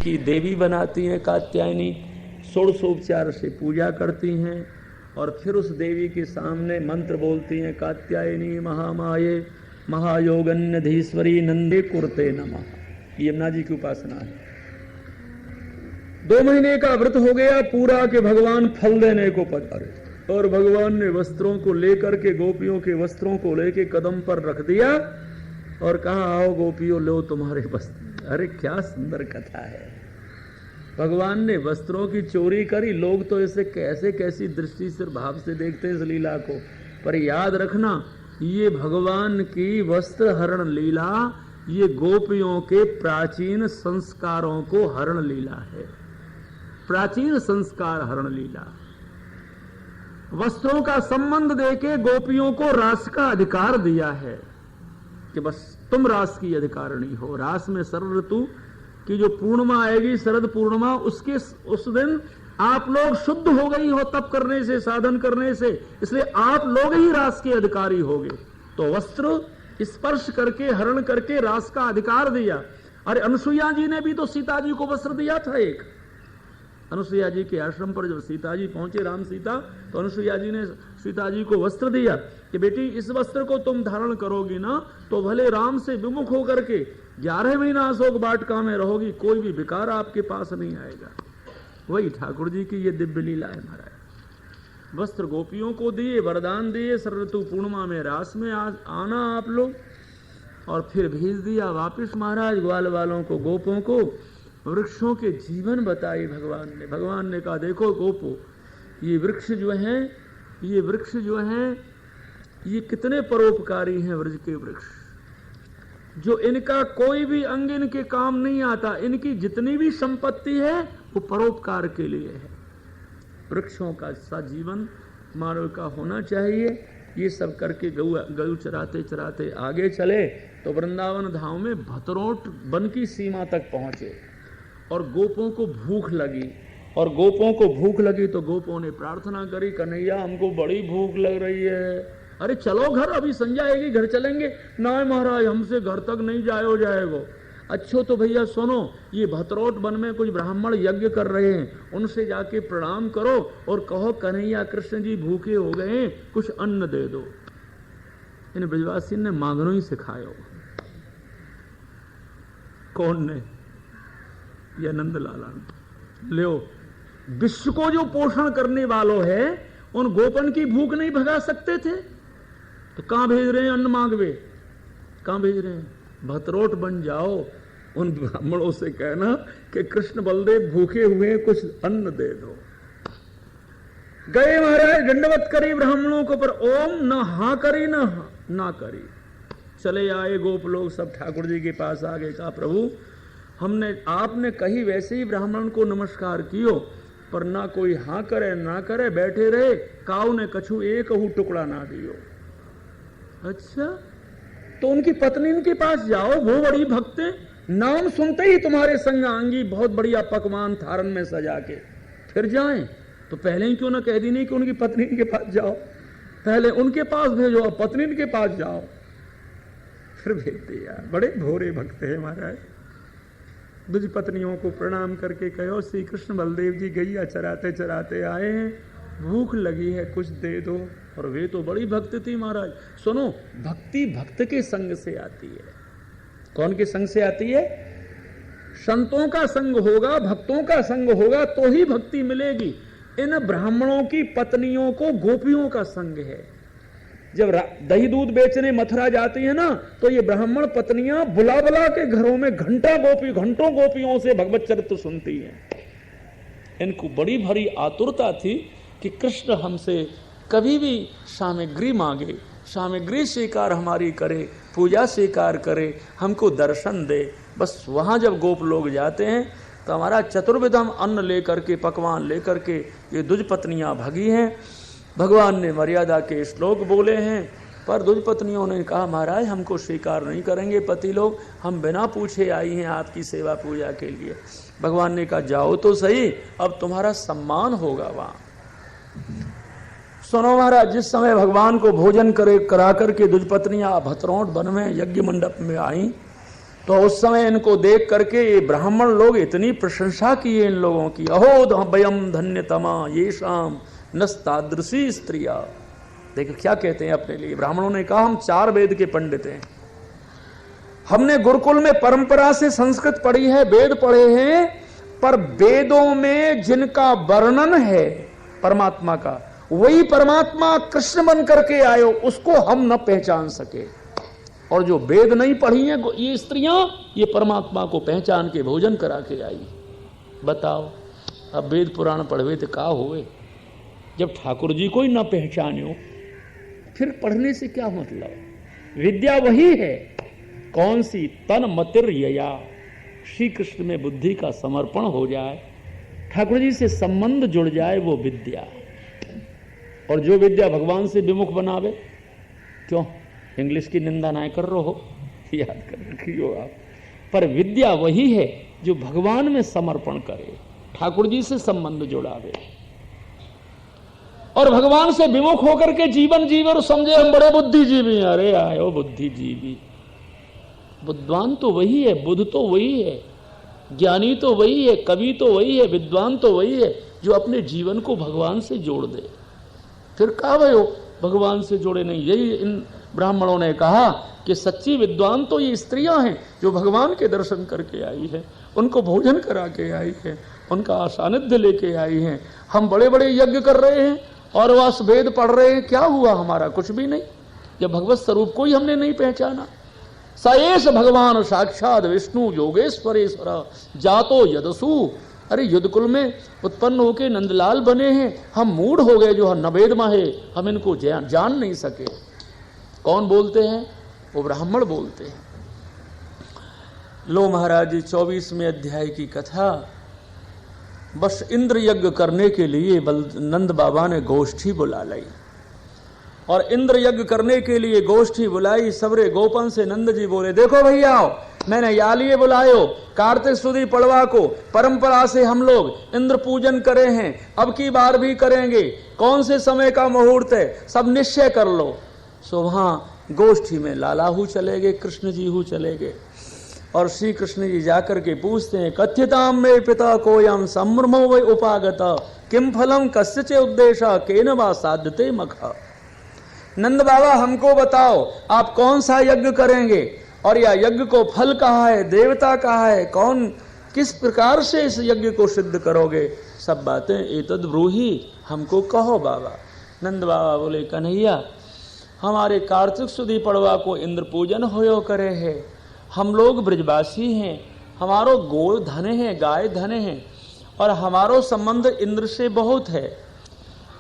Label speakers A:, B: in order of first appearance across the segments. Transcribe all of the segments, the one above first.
A: की देवी बनाती हैं कात्यायनी, षोडशोपचार से पूजा करती हैं और फिर उस देवी के सामने मंत्र बोलती हैं, कात्यायनी महामाये महायोगन्नधीश्वरी नंदे कुरते नमः। यमुना जी की उपासना है। 2 महीने का व्रत हो गया पूरा कि भगवान फल देने को पधारे, और भगवान ने वस्त्रों को लेकर के, गोपियों के वस्त्रों को लेके कदम पर रख दिया और कहा, आओ गोपियों लो तुम्हारे वस्त्र। अरे क्या सुंदर कथा है। भगवान ने वस्त्रों की चोरी करी। लोग तो इसे कैसे कैसी दृष्टि से भाव से देखते हैं इस लीला को, पर याद रखना ये भगवान की वस्त्र हरण लीला ये गोपियों के प्राचीन संस्कारों को हरण लीला है। प्राचीन संस्कार हरण लीला। वस्त्रों का संबंध देके गोपियों को रास का अधिकार दिया है कि बस तुम रास की अधिकारिणी हो। रास में शरद ऋतु की जो पूर्णिमा आएगी, शरद पूर्णिमा, उसके उस दिन आप लोग शुद्ध हो गई हो तप करने से, साधन करने से, इसलिए आप लोग ही रास के अधिकारी होगे। तो वस्त्र स्पर्श करके, हरण करके रास का अधिकार दिया। अरे अनुसुईया जी ने भी तो सीता जी को वस्त्र दिया था। एक अनुसुईया जी के आश्रम पर जब सीता जी पहुंचे, राम सीता, तो अनुसुईया जी ने सीता जी को वस्त्र दिया कि बेटी इस वस्त्र को तुम धारण करोगी ना तो भले राम से विमुख होकर के 11 महीना अशोक वाटिका में रहोगी, कोई भी विकार आपके पास नहीं आएगा। वही ठाकुर जी की ये दिव्य लीला है महाराज। वस्त्र गोपियों को दिए, वरदान दिए, शरद ऋतु पूर्णिमा में रास में आना आप लोग, और फिर भेज दिया वापिस महाराज ग्वाल वालों को, गोपों को। वृक्षों के जीवन बताए भगवान ने। भगवान ने कहा, देखो गोपो, ये वृक्ष जो हैं ये कितने परोपकारी हैं। व्रज के वृक्ष जो इनका कोई भी अंग इनके काम नहीं आता, इनकी जितनी भी संपत्ति है वो परोपकार के लिए है। वृक्षों का सा जीवन मानव का होना चाहिए। ये सब करके गऊ चराते चराते आगे चले तो वृंदावन धाम में भतरोट वन की सीमा तक पहुंचे और गोपों को भूख लगी। और गोपों को भूख लगी तो गोपों ने प्रार्थना करी, कन्हैया हमको बड़ी भूख लग रही है। अरे चलो घर, अभी संध्या आएगी, घर चलेंगे। ना महाराज, हमसे घर तक नहीं जाएगा। अच्छो तो भैया सुनो, ये भतरोट वन में कुछ ब्राह्मण यज्ञ कर रहे हैं, उनसे जाके प्रणाम करो और कहो कन्हैया कृष्ण जी भूखे हो गए, कुछ अन्न दे दो। इन ब्रजवासी ने मांगनो ही सिखायो। कौन ने? या नंद लाला ने। लो, विश्व को जो पोषण करने वालों है उन गोपन की भूख नहीं भगा सकते थे तो कहां भेज रहे हैं अन्न मांगवे? कहां भेज रहे हैं? भतरोट बन जाओ, उन ब्राह्मणों से कहना कि कृष्ण बलदेव भूखे हुए हैं, कुछ अन्न दे दो। गए महाराज, दंडवत करी ब्राह्मणों को, पर ओम न हाँ करी ना करी। चले आए गोप लोग सब ठाकुर जी के पास आ गए। कहा, प्रभु आपने कही वैसे ही ब्राह्मण को नमस्कार कियो, पर ना कोई हाँ करे ना करे, बैठे रहे। काऊ ने कछु एक हु टुकड़ा ना दियो। अच्छा, तो उनकी पत्नी इनके पास जाओ, वो बड़ी भक्त है, नाम सुनते ही तुम्हारे संगांगी बहुत बढ़िया पकवान थारन में सजा के फिर जाएं। तो पहले ही क्यों ना कह दी नहीं कि उनकी पत्नी इनके पास जाओ, पहले उनके पास भेजो, अब पत्नी इनके पास जाओ। फिर भेज दिया। बड़े भोरे भक्त है महाराज। दूज पत्नियों को प्रणाम करके कहो, श्री कृष्ण बलदेव जी गैया चराते चराते आए हैं, भूख लगी है, कुछ दे दो। और वे तो बड़ी भक्त थी महाराज। सुनो, भक्ति भक्त के संग से आती है। कौन के संग से आती है? संतों का संग होगा, भक्तों का संग होगा तो ही भक्ति मिलेगी। इन ब्राह्मणों की पत्नियों को गोपियों का संग है। जब दही दूध बेचने मथुरा जाती है ना, तो ये ब्राह्मण पत्नियां बुला बुला के घरों में घंटों गोपियों से भगवत चरित्र सुनती हैं। इनको बड़ी भरी आतुरता थी कि कृष्ण हमसे कभी भी सामग्री मांगे, सामग्री स्वीकार हमारी करे, पूजा स्वीकार करे, हमको दर्शन दे। बस वहाँ जब गोप लोग जाते हैं तो हमारा चतुर्विधम अन्न लेकर के, पकवान लेकर के ये दुज पत्नियाँ भगी हैं। भगवान ने मर्यादा के श्लोक बोले हैं, पर दुज पत्नियों ने कहा, महाराज हमको स्वीकार नहीं करेंगे पति लोग, हम बिना पूछे आई हैं आपकी सेवा पूजा के लिए। भगवान ने कहा, जाओ तो सही, अब तुम्हारा सम्मान होगा वहाँ। सुनो महाराज, जिस समय भगवान को भोजन करा करके दुज पत्नियां भतरोट वन में यज्ञ मंडप में आई तो उस समय इनको देख करके ये ब्राह्मण लोग इतनी प्रशंसा किए इन लोगों की, अहो वयम धन्यतमा ये शाम नस्तादृशी स्त्रिया। देखो क्या कहते हैं अपने लिए ब्राह्मणों ने कहा, हम 4 वेद के पंडित हैं, हमने गुरुकुल में परंपरा से संस्कृत पढ़ी है, वेद पढ़े हैं, पर वेदों में जिनका वर्णन है परमात्मा का, वही परमात्मा कृष्ण बन करके आयो, उसको हम न पहचान सके। और जो वेद नहीं पढ़ी है ये स्त्रियां, ये परमात्मा को पहचान के भोजन करा के आई। बताओ अब वेद पुराण पढ़वे तो का हुए, जब ठाकुर जी को ही न पहचानो फिर पढ़ने से क्या मतलब। विद्या वही है, कौन सी, तन मतिर यया, श्री कृष्ण में बुद्धि का समर्पण हो जाए, ठाकुर जी से संबंध जुड़ जाए, वो विद्या। और जो विद्या भगवान से विमुख बनावे, क्यों इंग्लिश की निंदा ना कर रहे हो, याद कर रखियो आप, पर विद्या वही है जो भगवान में समर्पण करे, ठाकुर जी से संबंध जुड़ावे और भगवान से विमुख होकर के जीवन जीवे और समझे हम बड़े बुद्धिजीवी। अरे आयो बुद्धिजीवी, बुद्धवान तो वही है, बुद्ध तो वही है, ज्ञानी तो वही है, कवि तो वही है, विद्वान तो वही है जो अपने जीवन को भगवान से जोड़ दे। फिर कहा भयो भगवान से जोड़े नहीं। यही इन ब्राह्मणों ने कहा कि सच्ची विद्वान तो ये स्त्रियां हैं जो भगवान के दर्शन करके आई है, उनको भोजन करा के आई है, उनका सानिध्य लेके आई हैं। हम बड़े बड़े यज्ञ कर रहे हैं और वह वेद पढ़ रहे हैं, क्या हुआ हमारा, कुछ भी नहीं, जब भगवत स्वरूप को ही हमने नहीं पहचाना। सएष भगवान साक्षात विष्णु योगेश्वरेश्वर जातो यदसु। अरे युद्धकुल में उत्पन्न होके नंदलाल बने हैं, हम मूढ़ हो गए जो नवेद माहे, हम इनको जान नहीं सके। कौन बोलते हैं, वो ब्राह्मण बोलते हैं। लो महाराज 24वें अध्याय की कथा, बस इंद्र यज्ञ करने के लिए नंद बाबा ने गोष्ठी बुला लाई और इंद्र यज्ञ करने के लिए गोष्ठी बुलाई। सबरे गोपन से नंद जी बोले, देखो भैया मैंने या लिए बुलायो, कार्तिक सुदी पड़वा को परंपरा से हम लोग इंद्र पूजन करे हैं, अब की बार भी करेंगे, कौन से समय का मुहूर्त है सब निश्चय कर लो। सो वहां गोष्ठी में लाला हु चले गए, कृष्ण जी हु चले गए और श्री कृष्ण जी जाकर के पूछते हैं, कथ्यताम में पिता कोयम सम्भ्रमो वै उपागत किम फलम कस्य उद्देश्य केन वा साध्यते मखा। नंद बाबा हमको बताओ आप कौन सा यज्ञ करेंगे और यह यज्ञ को फल कहाँ है, देवता कहाँ है, कौन किस प्रकार से इस यज्ञ को सिद्ध करोगे, सब बातें एतद ब्रूही, हमको कहो बाबा। नंद बाबा बोले, कन्हैया हमारे कार्तिक सुदी पड़वा को इंद्र पूजन होयो करे है, हम लोग ब्रजवासी हैं, हमारो गो धने हैं, गाय धने हैं और हमारो संबंध इंद्र से बहुत है।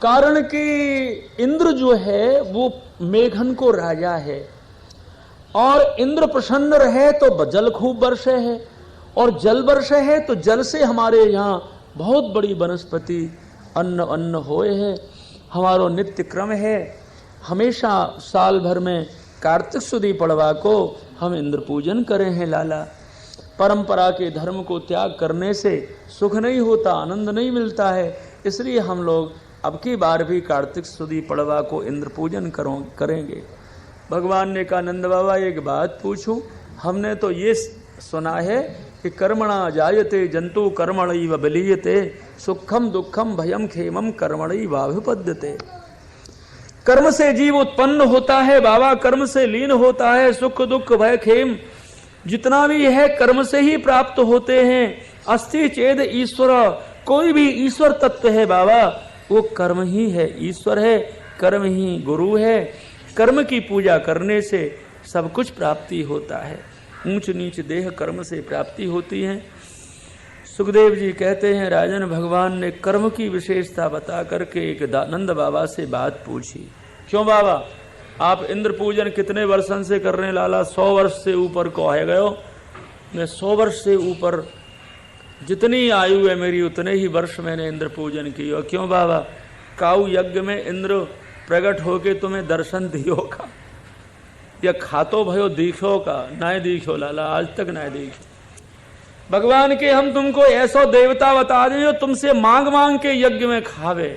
A: कारण कि इंद्र जो है वो मेघन को राजा है और इंद्र प्रसन्न रहे तो जल खूब वर्षे है और जल वर्षे है तो जल से हमारे यहाँ बहुत बड़ी वनस्पति अन्न होए है। हमारो नित्य क्रम है, हमेशा साल भर में कार्तिक सुदी पड़वा को हम इंद्र पूजन करें हैं लाला। परंपरा के धर्म को त्याग करने से सुख नहीं होता, आनंद नहीं मिलता है, इसलिए हम लोग अब की बार भी कार्तिक सुदी पड़वा को इंद्र पूजन करेंगे। भगवान ने कहा, नंद बाबा एक बात पूछूं, हमने तो ये सुना है कि कर्मणा जायते जंतु कर्मणैव बलीयते सुखम दुखम भयम खेमम कर्मणैव अभिपद्यते। कर्म से जीव उत्पन्न होता है बाबा, कर्म से लीन होता है, सुख दुख भय खेम जितना भी है कर्म से ही प्राप्त होते हैं। अस्ति चेद ईश्वर, कोई भी ईश्वर तत्व है बाबा वो कर्म ही है, ईश्वर है, कर्म ही गुरु है। कर्म की पूजा करने से सब कुछ प्राप्ति होता है, ऊंच नीच देह कर्म से प्राप्ति होती है। सुखदेव जी कहते हैं, राजन भगवान ने कर्म की विशेषता बता करके एक नंद बाबा से बात पूछी, क्यों बाबा आप इंद्र पूजन कितने वर्षों से कर रहे हैं लाला? 100 वर्ष से ऊपर को है गयो। मैं 100 वर्ष से ऊपर, जितनी आयु है मेरी उतने ही वर्ष मैंने इंद्र पूजन की। और क्यों बाबा, काऊ यज्ञ में इंद्र प्रकट होके तुम्हें दर्शन दियो का या खातो भयो दिखो का? ना दिखो लाला, आज तक ना दिखो। भगवान के हम तुमको ऐसो देवता बता दे जो तुमसे मांग मांग के यज्ञ में खावे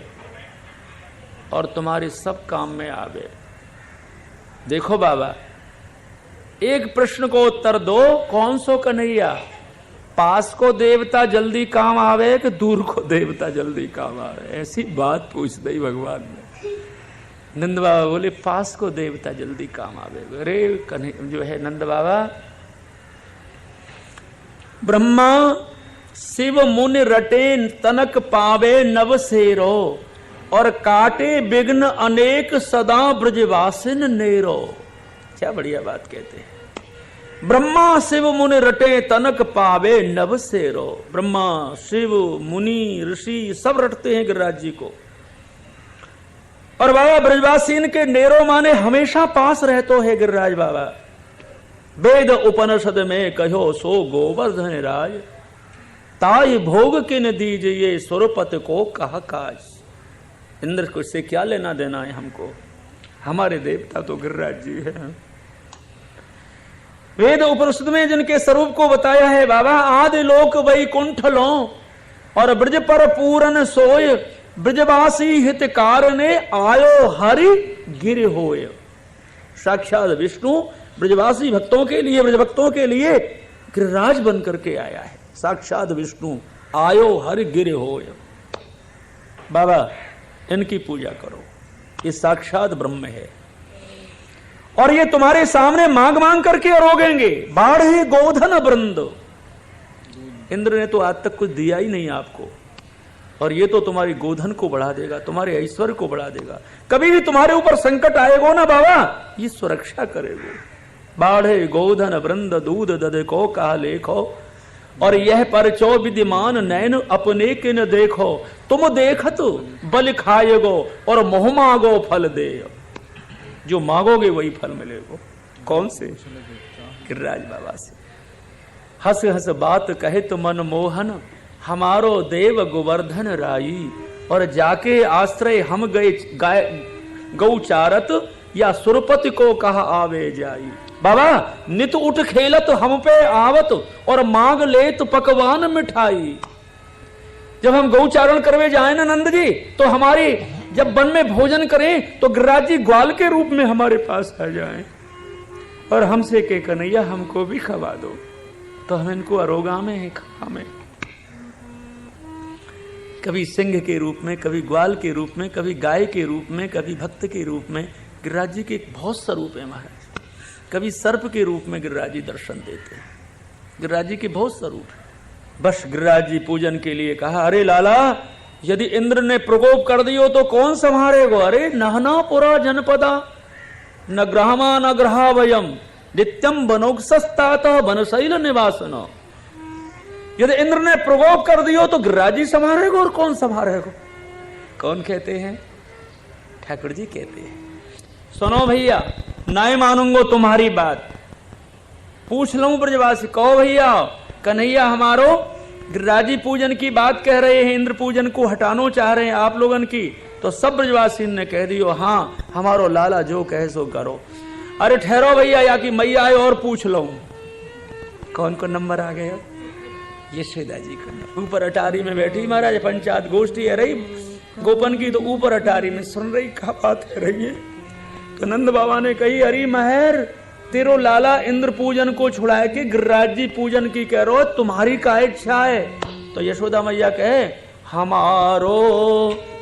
A: और तुम्हारे सब काम में आवे। देखो बाबा, एक प्रश्न को उत्तर दो, कौन सो कन्हैया, पास को देवता जल्दी काम आवे कि दूर को देवता जल्दी काम आवे? ऐसी बात पूछ दी भगवान ने। नंद बाबा बोले पास को देवता जल्दी काम आवे। अरे कन्हैया जो है नंद बाबा, ब्रह्मा शिव मुनि रटे तनक पावे नव सेरो, और काटे विघ्न अनेक सदा ब्रजवासिन नेरो। क्या बढ़िया बात कहते हैं। ब्रह्मा शिव मुनि रटे तनक पावे नव सेरो। ब्रह्मा शिव मुनि ऋषि सब रटते हैं गिरिराज जी को। और बाबा ब्रजवासीन के नेरो माने हमेशा पास रहते है गिरिराज बाबा। वेद उपनिषद में कहो सो गोवर्धन राज, ताई भोग किन दीजिए सुरपत को कहा काज। इंद्र को इससे क्या लेना देना है हमको, हमारे देवता तो गिरिराज जी है। वेद उपनिषद में जिनके स्वरूप को बताया है बाबा, आदि लोक वैकुंठ लो और ब्रज पर पूरन सोय, ब्रजवासी हितकार ने आयो हरि गिर होय। साक्षात विष्णु ब्रजवासी भक्तों के लिए, ब्रज भक्तों के लिए गिरिराज बन करके आया है। साक्षात विष्णु आयो हरि गिर होय। बाबा इनकी पूजा करो, ये साक्षात ब्रह्म है और ये तुम्हारे सामने मांग मांग करके रोगेंगे। बाढ़े गोधन वृंद, इंद्र ने तो आज तक कुछ दिया ही नहीं आपको, और ये तो तुम्हारी गोधन को बढ़ा देगा, तुम्हारे ऐश्वर्य को बढ़ा देगा। कभी भी तुम्हारे ऊपर संकट आएगा ना बाबा, ये सुरक्षा करेगा। बाढ़े गोधन वृंद दूध दध को कहा लेखो, और यह परचो विद्यमान नैन अपने के न देखो। तुम देखत बल खाएगो और मोह मांगो फल दे। जो मांगोगे वही फल मिलेगा। कौन से? गिरिराज बाबा से। हंस हंस बात कहे तो मन मोहन, हमारो देव गोवर्धन राई। और जाके आश्रय हम गए गौचारत, या सुरपति को कहा आवे जाई। बाबा नित उठ खेलत हम पे आवत, और मांग लेत पकवान मिठाई। जब हम गौचारण करवे जाए ना नंद जी, तो हमारी जब वन में भोजन करें तो गिरिराज जी ग्वाल के रूप में हमारे पास आ जाएं और हमसे के कन्हैया हमको भी खवा दो। तो हम इनको अरोगा में है खा में, कभी सिंह के रूप में, कभी ग्वाल के रूप में, कभी गाय के रूप में, कभी भक्त के रूप में। गिरिराज जी के बहुत स्वरूप है महाराज। कभी सर्प के रूप में गिरिराज जी दर्शन देते हैं। गिरिराज जी के बहुत स्वरूप है। बस गिरिराज जी पूजन के लिए कहा, अरे लाला यदि इंद्र ने प्रकोप कर दियो तो कौन संभालेगो? अरे नहना पुरा जनपदा न ग्रहमा न ग्रहा वयम नित्यम बनोगसस्तात बनशैल निवासन। यदि इंद्र ने प्रकोप कर दियो तो गिरिराज जी संभालेगो, और कौन संभालेगो? कौन कहते हैं? ठाकुर जी कहते हैं। सुनो भैया, नहीं मानूंगो तुम्हारी बात, पूछ लूं ब्रजवासी। कहो भैया, कन्हैया हमारो गिरिराज जी पूजन की बात कह रहे हैं, इंद्र पूजन को हटानो चाह रहे हैं आप लोगन की। तो सब ब्रजवासी ने कह दियो हाँ हमारो लाला जो कहे सो करो। अरे ठहरो भैया, या कि मैया आए और पूछ लो। कौन को नंबर आ गया? यशोदा जी का। ऊपर अटारी में बैठी महाराज, पंचायत गोष्ठी है रही गोपन की, तो ऊपर अटारी में सुन रही क्या बात है रही है। तो नंद बाबा ने कही, अरे महर तेरो लाला इंद्र पूजन को छुड़ाए के गिरिराज जी पूजन की कह रो, तुम्हारी क्या इच्छा है? तो यशोदा मैया कहे, हमारो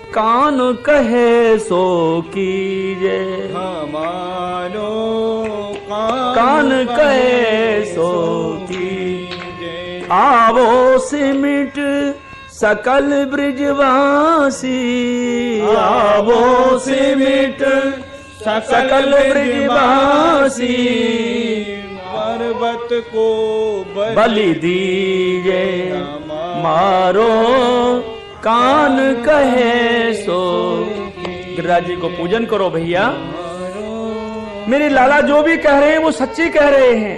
A: कान कहे सो कीजे,
B: हमारो
A: कान कहे सो कीजे। आवो सिमिट सकल ब्रजवासी, आवो सिमिट सकल ब्रजवासी।
B: पर्वत को
A: बलि दीजे, मारो कान कहे सो। गिरिराज जी को पूजन करो भैया। मेरे लाला जो भी कह रहे हैं वो सच्ची कह रहे हैं।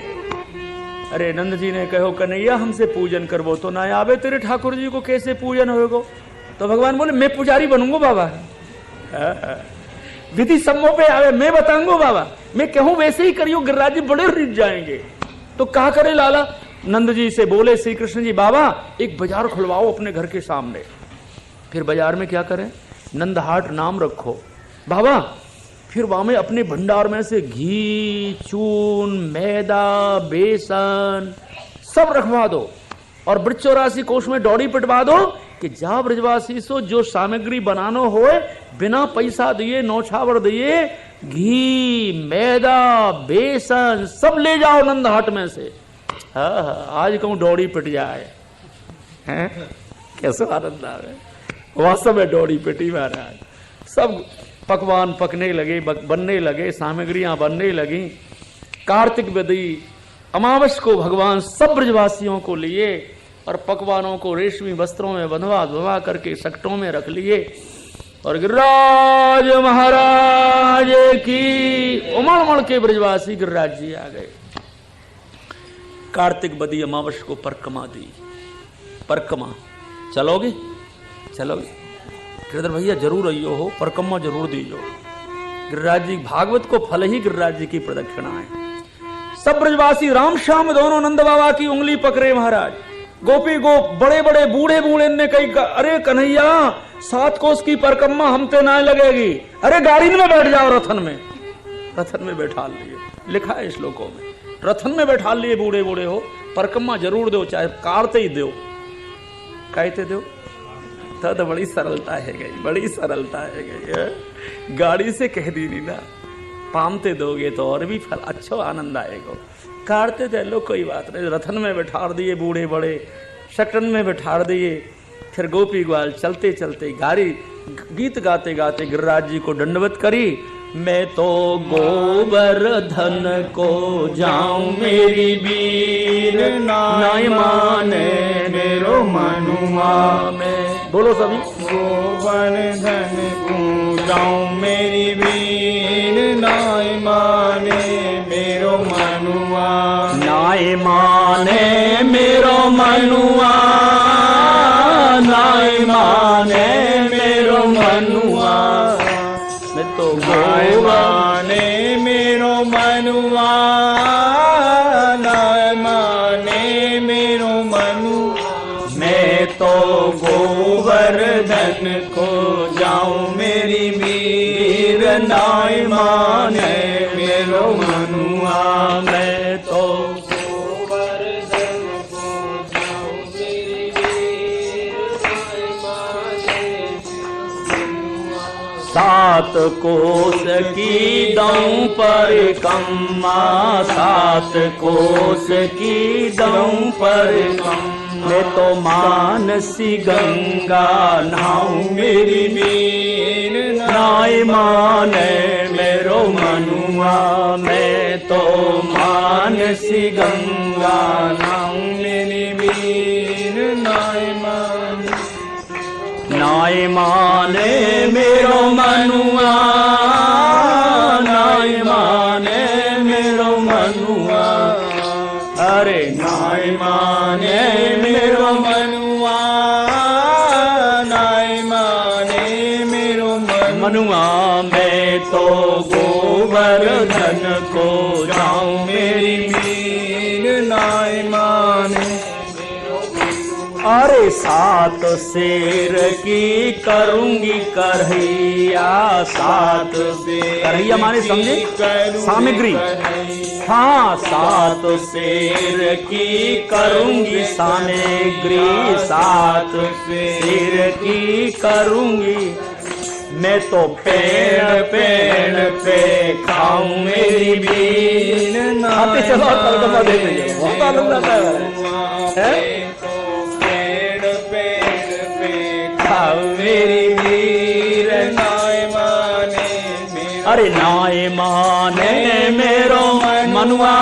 A: अरे नंद जी ने कहो, कन्हैया हमसे पूजन करवो तो ना आवे तेरे ठाकुर जी को कैसे पूजन होगा? तो भगवान बोले, मैं पुजारी बनूंगा बाबा, विधि सम्मो पे आवे मैं बताऊंगा बाबा, मैं कहूं वैसे ही करियो, गिरिराज जी बड़े रिझ जाएंगे। तो कहा करे लाला? नंद जी से बोले श्री कृष्ण जी, बाबा एक बाजार खुलवाओ अपने घर के सामने। फिर बाजार में क्या करें? नंद हाट नाम रखो। बाबा फिर वहां में अपने भंडार में से घी, चून, मैदा, बेसन सब रखवा दो और ब्रज 84 कोष में डोरी पिटवा दो कि जा ब्रजवासी सो जो सामग्री बनानो होए बिना पैसा दिए, नौछावर दिए, घी, मैदा, बेसन सब ले जाओ नंदहाट में से। हाँ, आज कहूं डोरी पिट जाए, हैं? कैसे आनंद आवे। वास्तव में डोरी पिटी महाराज। सब पकवान पकने लगे, बनने लगे, सामग्रियां बनने लगी। कार्तिक विधि अमावस को भगवान सब ब्रजवासियों को लिए और पकवानों को रेशमी वस्त्रों में बंधवा करके सकटों में रख लिए और गिरिराज महाराज की उमड़ के ब्रजवासी गिरिराज जी आ गए। कार्तिक बदी अमावस को परिक्रमा दी। परिक्रमा चलोगे? चलोगे? गिरधर भैया जरूर आइयो हो, परिक्रमा जरूर दीजो। गिरिराज जी भागवत को फल ही गिरिराज जी की प्रदक्षिणा है। सब ब्रजवासी राम श्याम दोनों नंद बाबा की उंगली पकड़े महाराज। गोपी गोप बड़े बड़े बूढ़े बूढ़े ने कही, अरे कन्हैया 7 कोस की परिक्रमा हमते ना लगेगी। अरे गाड़ी में बैठ जाओ, रथन में। रथन में बैठा लिए, लिखा है श्लोकों में, रथन में बैठा लिए बूढ़े बूढ़े हो, परिक्रमा जरूर दो, चाहे कारते ही दो। कहते दो तो बड़ी सरलता है गई, बड़ी सरलता है गई। गाड़ी से कह दी नहीं ना, पामते दोगे तो और भी फल अच्छा आनंद आएगा। काटते थे लो कोई बात नहीं, रथन में बैठा दिए बूढ़े बड़े, शकन में बैठा दिए। फिर गोपी ग्वाल चलते चलते गाड़ी गीत गाते गाते गिरिराज जी को दंडवत करी। मैं तो गोवर्धन को जाऊं मेरी वीर, नाय माने मेरो मनुआ में। बोलो सभी।
B: गोवर्धन को जाऊं मेरी वीर, नाय माने मेरो मनुआ।
A: नाय माने मेरो मनुआ, नाय माने मेरो मनुआ। मैं तो
B: नाय माने मेरो मनुआ, नाय माने मेरो मनुआ। मैं तो गोवर्धन को जाऊं मेरी वीर, नाय माने मेरो मनुआ।
A: मैं तो
B: गोवर्धन को जाऊं मेरी वीर, नाय माने मनुआ।
A: 7 कोस की दऊं परिक्रमा, 7 कोस की दऊं परिक्रमा। मैं तो मानसी गंगा नहाऊं मेरी वीर, नाय माने मेरो मनुआ। मैं तो मानसी गंगा
B: नहाऊं मेरी वीर, नाय माने।
A: नाय माने मेरो मनुआ, नाय माने मेरो मनुआ। अरे
B: नाय माने मेरो मनुआ, नाय माने मेरो
A: मनुआ। मैं तो गोवर्धन को जाऊं
B: मेरी वीर, नाय माने।
A: अरे 7 शेर की करूंगी कन्हैया, 7 कन्हैया माने समझे सामग्री। हाँ 7 शेर की करूंगी सामग्री, 7 शेर की करूंगी। मैं तो पेड़ पेड़ पे खाऊं मेरी बीन। आते चलो कलकत्ता देख लीजिए, बहुत आनंद आता है।
B: पेड़ पेड़ पे खाऊं मेरी बीर, नाय माने।
A: अरे नाय माने मेरो मनुआ,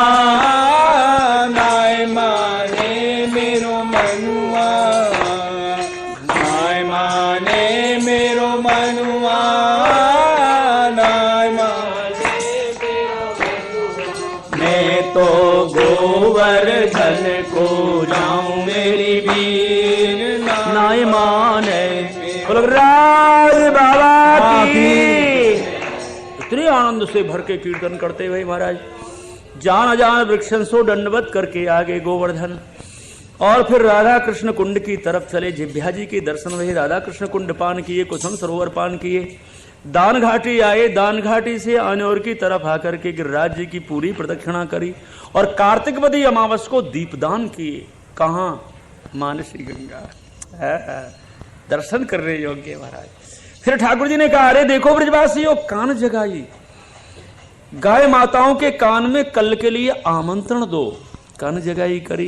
B: नाय माने मेरो मनुआ। नाय माने मेरो मनुआ, नाय माने मेरो मनुआ।
A: मैं तो गोवर्धन को जाऊं मेरी बीर, नाय माने। राज बाबा की। इतने आनंद से भर के कीर्तन करते हुए महाराज जान अजान वृक्षन सो दंडवत करके आगे गोवर्धन और फिर राधा कृष्ण कुंड की तरफ चले। जिभ्या जी के दर्शन हुए, राधा कृष्ण कुंड पान किए, कुसुम सरोवर पान किए, दान घाटी आए, दान घाटी से अनौर की तरफ आकर के गिरिराज जी की पूरी प्रदक्षिणा करी और कार्तिकवती अमावस को दीपदान किए। कहां? मानसी गंगा। दर्शन करने योग्य महाराज। फिर ठाकुर जी ने कहा, अरे देखो ब्रजवासियों, कान जगाई, गाय माताओं के कान में कल के लिए आमंत्रण दो। कान जगाई करी।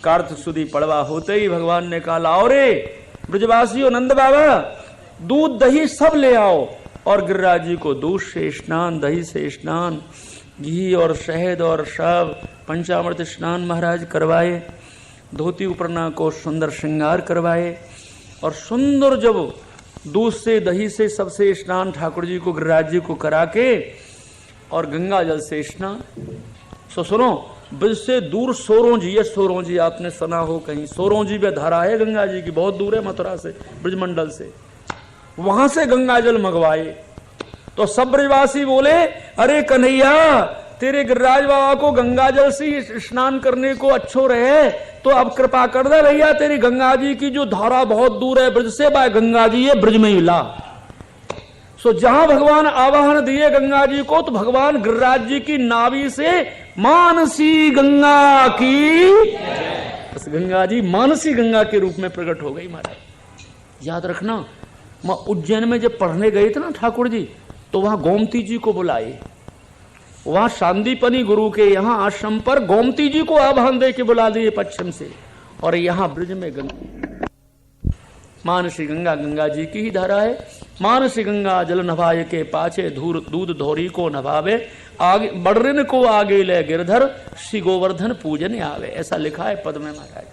A: कार्तिक सुदी पड़वा होते ही भगवान ने कहा, लाओ रे ब्रजवासियों, नंद बाबा दूध दही सब ले आओ। और गिरिराज जी को दूध से स्नान, दही से स्नान, घी और शहद और सब पंचामृत स्नान महाराज करवाए। धोती उपरना को सुंदर श्रृंगार करवाए और सुंदर जब दूध से दही से सबसे स्नान ठाकुर जी को गिरिराज जी को करा के और गंगा जल से स्नान। सो सुनो, ब्रज से दूर सोरोंजी है, सोरोंजी आपने सुना हो कहीं, सोरोंजी में धारा है गंगा जी की, बहुत दूर है मथुरा से, ब्रजमंडल से, वहां से गंगा जल मंगवाए। तो सब ब्रजवासी बोले, अरे कन्हैया, तेरे गिरिराज बाबा को गंगा जल से स्नान करने को अच्छो रहे तो अब कृपा कर दे भैया, तेरी गंगा जी की जो धारा बहुत दूर है ब्रज से, बाय गंगा जी ये ब्रज में ही ला। सो जहां भगवान आवाहन दिए गंगा जी को, तो भगवान गिरिराज जी की नाभि से मानसी गंगा की, बस गंगा जी मानसी गंगा के रूप में प्रकट हो गई महाराज। याद रखना, मैं उज्जैन में जब पढ़ने गए थे ना ठाकुर जी, तो वहां गोमती जी को बुलाए। वहां शांतिपनी गुरु के यहाँ आश्रम पर गोमती जी को आवाहन दे के बुला दिए पश्चिम से, और यहाँ ब्रज में गंगा, मानसी गंगा, गंगा जी की ही धारा है। मानसी गंगा जल नभाए के पाछे, धूर दूध धोरी को नभावे, आगे बड़रिन को आगे ले गिरधर, श्री गोवर्धन पूजन आवे। ऐसा लिखा है पद में महाराज।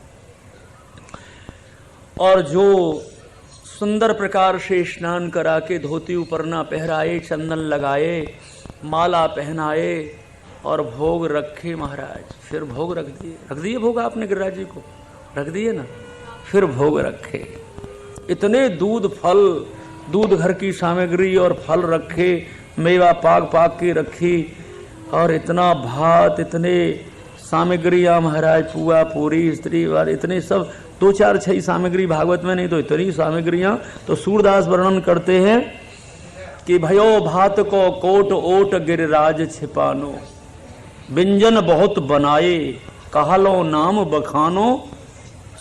A: और जो सुंदर प्रकार से स्नान करा के धोती उपरना पहराए, चंदन लगाए, माला पहनाए और भोग रखे महाराज। फिर भोग रख दिए भोग आपने गिरिराज जी को रख दिए ना, फिर भोग रखे। इतने दूध फल, दूध घर की सामग्री और फल रखे, मेवा पाक के रखी, और इतना भात, इतने सामग्रियां महाराज, पुआ पूरी स्त्री वाले, इतने सब 2-4-6 सामग्री भागवत में नहीं तो इतनी सामग्रियां। तो सूरदास वर्णन करते हैं कि भयो भात को कोट ओट गिरिराज छिपानो, व्यंजन बहुत बनाए कहलो नाम बखानो।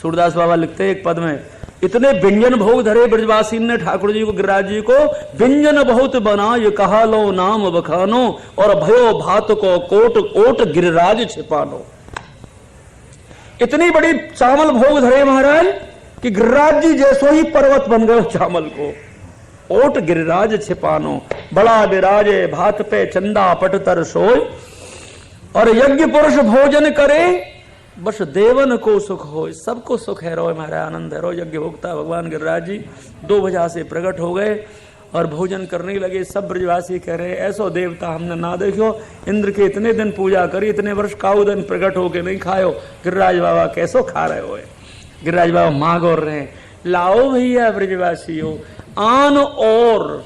A: सूरदास बाबा लिखते हैं एक पद में, इतने व्यंजन भोग धरे ब्रजवासी ने ठाकुर जी को, गिरिराज जी को, व्यंजन बहुत बनाए कहलो नाम बखानो, और भयो भात को कोट ओट गिरिराज छिपानो। इतनी बड़ी चावल भोग धरे महाराज कि गिरिराज जी जैसो ही पर्वत बन गए चावल को। ओट गिरिराज छिपानो, बड़ा विराजे भात पे चंदा पटतर सोय, और यज्ञ पुरुष भोजन करे, बस देवन को सुख हो। सबको सुख है रो महाराज, आनंद है रो। यज्ञ भोगता भगवान गिरिराज जी 2 बजा से प्रकट हो गए और भोजन करने लगे। सब ब्रजवासी कह रहे, ऐसो देवता हमने ना देखो, इंद्र के इतने दिन पूजा करी, इतने वर्ष काऊ दिन प्रकट होके नहीं खायो, गिरिराज बाबा कैसो खा रहे हो। गिरिराज बाबा मांग और रहे, लाओ भैया ब्रजवासियों, आन और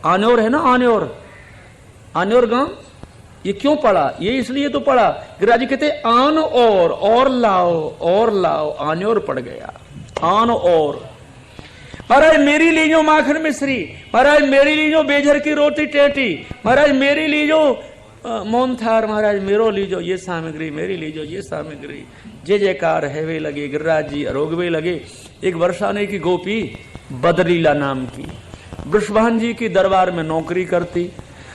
A: आन्योर है ना, आन्योर गांव, ये क्यों पड़ा? ये इसलिए तो पड़ा, गिरिराज जी कहते आन और लाओ, आन्योर पड़ गया। आन और महाराज मेरी लीजो माखन मिश्री, महाराज मेरी लीजो बेझर की रोटी टेटी, महाराज मेरी लीजो मोहनथार, महाराज मेरो लीजो ये सामग्री, मेरी लीजो ये सामग्री। जय जयकार हैवे लगे, गिरिराज जी अरोगवे लगे। एक बरसाने की गोपी बदरीला नाम की, वृषभान जी की दरबार में नौकरी करती।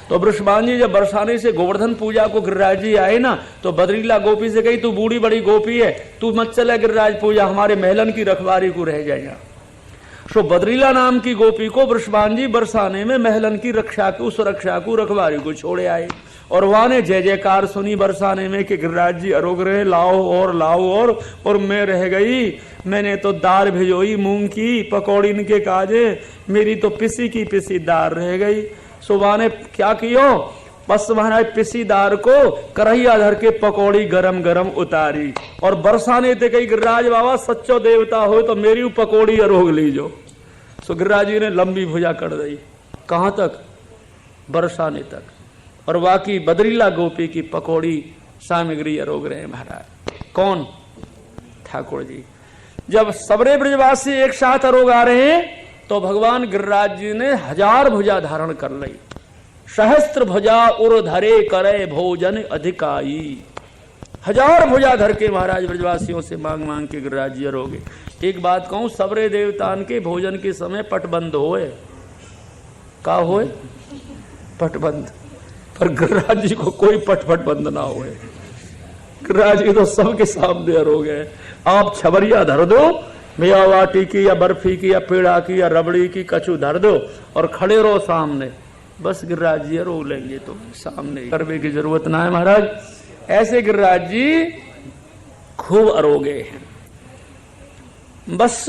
A: तो वृषभान जी जब बरसाने से गोवर्धन पूजा को गिरिराज जी आए ना, तो बदरीला गोपी से कही, तू बूढ़ी बड़ी गोपी है, तू मत चले गिरिराज पूजा, हमारे महलन की रखवारी को रह जाएगा। सो बदरीला नाम की गोपी को वृषभान जी बरसाने में महलन की रक्षा को, सुरक्षा को, रखवारी को छोड़े आए। और वहां ने जय जयकार सुनी बरसाने में कि गिरिराज जी अरोग रहे, लाओ और मैं रह गई, मैंने तो दाल भिजोई मूंग की पकौड़ी इनके काजे, मेरी तो पिसी की पिसी दाल रह गई। सुबह ने क्या कियो, बस महाराज पिसी दार को करहिया धर के पकौड़ी गरम गरम उतारी, और बरसाने थे कही, गिरिराज बाबा सच्चो देवता हो तो मेरी पकौड़ी अरोग लीजो। सो गिरिराज जी ने लंबी भुजा कर दी, कहां तक? बरसाने तक। और बाकी बदरीला गोपी की पकौड़ी सामग्री अरोग रहे महाराज। कौन? ठाकुर जी। जब सबरे ब्रजवासी एक साथ अरोग आ रहे हैं, तो भगवान गिरिराज जी ने 1000 भुजा धारण कर ली। सहस्त्र भुजा उर धरे करे भोजन अधिकाई। 1000 भुजा धर के महाराज ब्रजवासियों से मांग मांग के गिरिराज जी रोगे। एक बात कहूं, सबरे देवतान के भोजन के समय पटबंद होए, का होए? पटबंद। पर गिरिराज जी को कोई पटपट बंद ना होए। गिरिराज जी तो सबके सामने रोगे। आप छबरिया धर दो, मेवावाटी की या बर्फी की या पेड़ा की या रबड़ी की कछु धर दो और खड़े रहो सामने, बस गिरिराज जी रो लेंगे। तो सामने करने की जरूरत ना है महाराज। ऐसे गिरिराज जी खूब अरोगे हैं। बस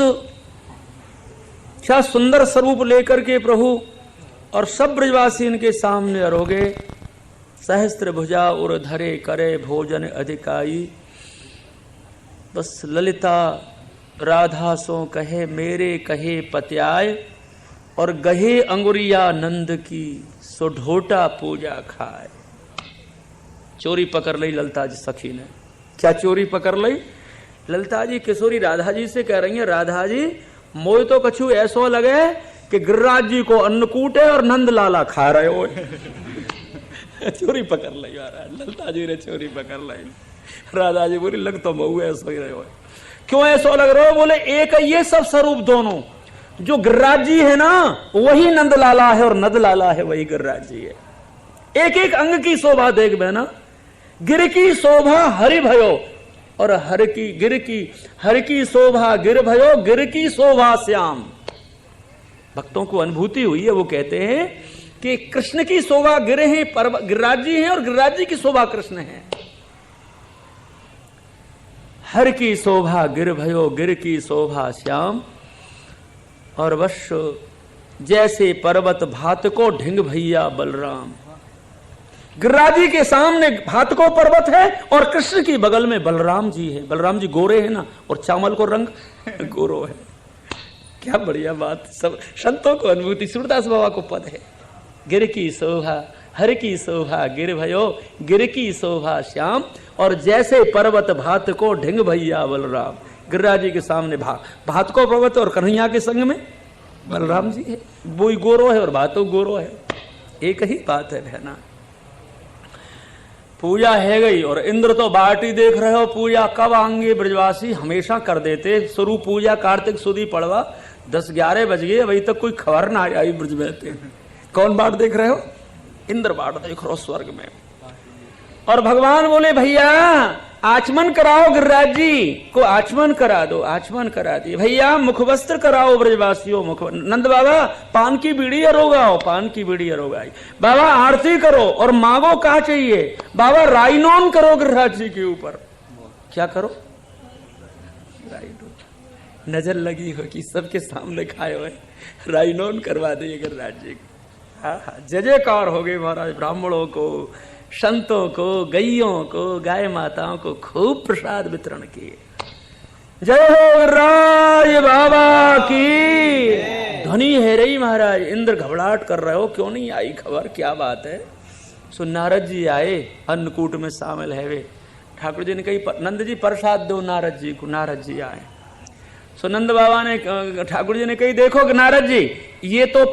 A: क्या सुंदर स्वरूप लेकर के प्रभु और सब ब्रजवासी इनके सामने अरोगे। सहस्त्र भुजा उर धरे करे भोजन अधिकाई। बस ललिता राधा सो कहे मेरे कहे पत्याय, और गहे अंगुरिया नंद की सो ढोटा पूजा खाए। चोरी पकड़ ली ललिता जी सखी ने। क्या चोरी पकड़ ली? ललिता जी किशोरी राधा जी से कह रही है, राधा जी मोय तो कछु ऐसो लगे कि गिरिराज जी को अन्नकूट है और नंद लाला खा रहे हो। चोरी पकड़ ली महाराज, ललिता जी ने चोरी पकड़ ली। राधा जी बोली लग तो मऊ ऐसो ही रहे हो। क्यों ऐसो लग रहे हो? बोले एक ये सब स्वरूप दोनों, जो गिरिराज जी है ना वही नंद लाला है और नंद लाला है वही गिरिराज जी है। एक एक अंग की शोभा देख बहना। गिर की शोभा हरि भयो और हर की शोभा गिर भयो, गिर की शोभा श्याम। भक्तों को अनुभूति हुई है, वो कहते हैं कि कृष्ण की शोभा गिर है, गिरिराज जी हैं और गिरिराज जी की शोभा कृष्ण है। हर की शोभा गिर भयो, गिर की शोभा श्याम। और वश जैसे पर्वत भात को ढिंग भैया बलराम। गिरिराज जी के सामने भात को पर्वत है और कृष्ण की बगल में बलराम जी है। बलराम जी गोरे हैं ना, और चावल को रंग गोरो है। क्या बढ़िया बात। सब संतों को अनुभूति। सूरदास बाबा को पद है, गिर की शोभा हर की शोभा गिर भयो, गिर की शोभा श्याम। और जैसे पर्वत भात को ढिंग भैया बलराम। गिरिराज जी के सामने भात को पर्वत और कन्हैया के संग में बलराम जी है। वो गोरो है और भातो गोरो है, एक ही बात है बहना। पूजा है गई और इंद्र तो बाटी देख रहे हो। पूजा कब आएंगे ब्रजवासी? हमेशा कर देते। शुरू पूजा कार्तिक सुदी पड़वा 10-11 बज गए, अभी तक कोई खबर ना आई ब्रज में। कौन बाट देख रहे हो? इंद्र बाट देख रहे हो स्वर्ग में। और भगवान बोले भैया आचमन कराओ, गिरिराज जी को आचमन करा दो। आचमन करा दिए। भैया मुख वस्त्र कराओ ब्रजवासियों। नंद बाबा पान की बीड़ी अरोगाओ, पान की बीड़ी अरोगाई। बाबा आरती करो और मांगो क्या चाहिए। बाबा राइनोन करो गिरिराज जी के ऊपर। क्या करो? राइनोन। नजर लगी हो कि सबके सामने खाए हुए राइनोन करवा दिए गिरिराज जी को। हाँ, जय जयकार हो गई महाराज। ब्राह्मणों को, संतों को, गैयों को, गाय माताओं को खूब प्रसाद वितरण किए। जय हो गिरिराज बाबा की ध्वनि है रही महाराज। इंद्र घबराहट कर रहे हो, क्यों नहीं आई खबर? क्या बात है? सो नारद जी आए, अन्नकूट में शामिल है वे। ठाकुर जी ने कही नंद जी प्रसाद दो नारद जी को। नारद जी आए। सो नंद बाबा ने, ठाकुर जी ने कही देखो नारद जी ये तो